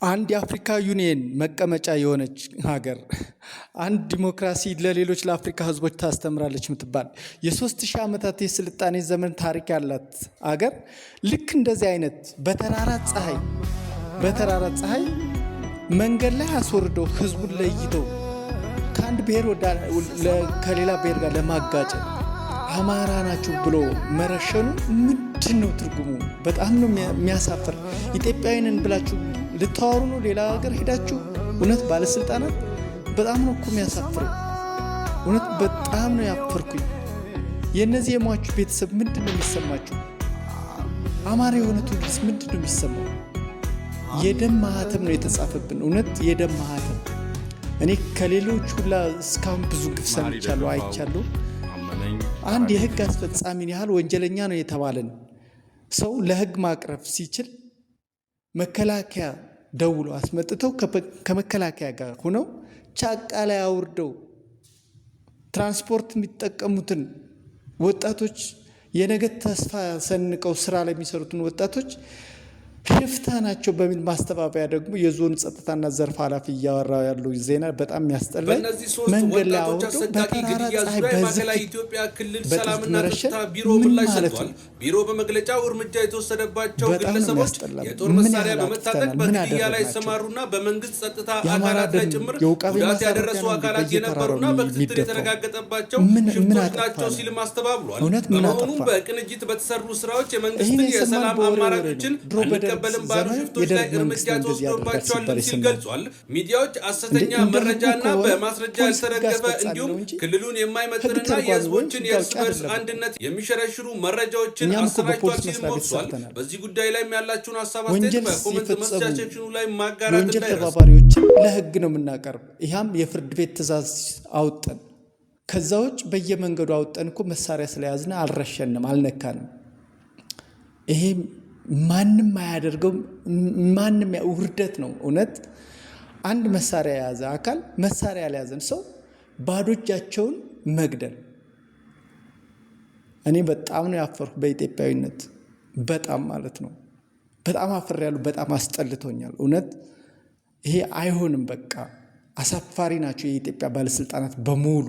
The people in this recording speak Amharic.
አንድ የአፍሪካ ዩኒየን መቀመጫ የሆነች ሀገር አንድ ዲሞክራሲ ለሌሎች ለአፍሪካ ህዝቦች ታስተምራለች የምትባል የ3000 ዓመታት የስልጣኔ ዘመን ታሪክ ያላት ሀገር ልክ እንደዚህ አይነት በተራራ ፀሐይ መንገድ ላይ አስወርደው ህዝቡን ለይተው ከአንድ ብሔር ከሌላ ብሔር ጋር ለማጋጨት አማራ ናቸው ብሎ መረሸኑ ምንድነው ትርጉሙ? በጣም ነው የሚያሳፍር። ኢትዮጵያዊንን ብላችሁ ልታወሩ ነው ሌላ ሀገር ሄዳችሁ? እውነት ባለስልጣናት በጣም ነው እኮ የሚያሳፍረው። እውነት በጣም ነው ያፈርኩኝ። የነዚህ የሟቹ ቤተሰብ ምንድነው የሚሰማችሁ? አማራ የሆነ ትውልድስ ምንድነው የሚሰማው? የደም ማህተም ነው የተጻፈብን። እውነት የደም ማህተም። እኔ ከሌሎች ሁላ እስካሁን ብዙ ግፍ ሰምቻለሁ፣ አይቻለሁ። አንድ የህግ አስፈጻሚን ያህል ወንጀለኛ ነው የተባለን ሰው ለህግ ማቅረብ ሲችል መከላከያ ደውሎ አስመጥተው ከመከላከያ ጋር ሆነው ጫካ ላይ አውርደው ትራንስፖርት የሚጠቀሙትን ወጣቶች የነገ ተስፋ ሰንቀው ስራ ላይ የሚሰሩትን ወጣቶች ሽፍታ ናቸው በሚል ማስተባበያ ደግሞ የዞን ጸጥታና ዘርፍ ኃላፊ እያወራ ያለው ዜና በጣም ያስጠላል። መንገድ ላይ አውርደው በተራራ ፀሐይ በማዕከላዊ ኢትዮጵያ ክልል ሰላምና ጸጥታ ቢሮ ምላሽ ሰጥቷል። ቢሮ በመግለጫው እርምጃ የተወሰደባቸው ግለሰቦች የጦር መሳሪያ በመታጠቅ በግድያ ላይ የተሰማሩና በመንግስት ጸጥታ አካላት ላይ ጭምር ጉዳት ያደረሱ አካላት የነበሩና በክትትል የተረጋገጠባቸው ሽፍቶች ናቸው ሲልም አስተባብሏል። በመሆኑም በቅንጅት በተሰሩ ስራዎች የመንግስትን የሰላም አማራጮችን በለም ባሉ ሽፍቶች ላይ እርምጃ ተወስዶባቸዋል ሲል ገልጿል። ሚዲያዎች ሐሰተኛ መረጃና በማስረጃ ያልተደገፈ እንዲሁም ክልሉን የማይመጥንና የህዝቦችን የእርስ በርስ አንድነት የሚሸረሽሩ መረጃዎችን አሰራጭቷል ሲል ወቅሷል። በዚህ ጉዳይ ላይ ያላችሁን ሐሳብ አስተያየት በኮሜንት መስጫ ሴክሽኑ ላይ ማጋራት ወንጀል ተባባሪዎችን ለህግ ነው የምናቀርብ። ይህም የፍርድ ቤት ትዕዛዝ አውጠን ከዛ ውጭ በየመንገዱ አውጠን እኮ መሳሪያ ስለያዝን አልረሸንም፣ አልነካንም። ይሄ ማንም አያደርገው። ማንም ውርደት ነው። እውነት አንድ መሳሪያ የያዘ አካል መሳሪያ ያልያዘን ሰው ባዶ እጃቸውን መግደል። እኔ በጣም ነው ያፈርኩ በኢትዮጵያዊነት፣ በጣም ማለት ነው። በጣም አፍሬያለሁ። በጣም አስጠልቶኛል። እውነት ይሄ አይሆንም። በቃ አሳፋሪ ናቸው የኢትዮጵያ ባለስልጣናት በሙሉ።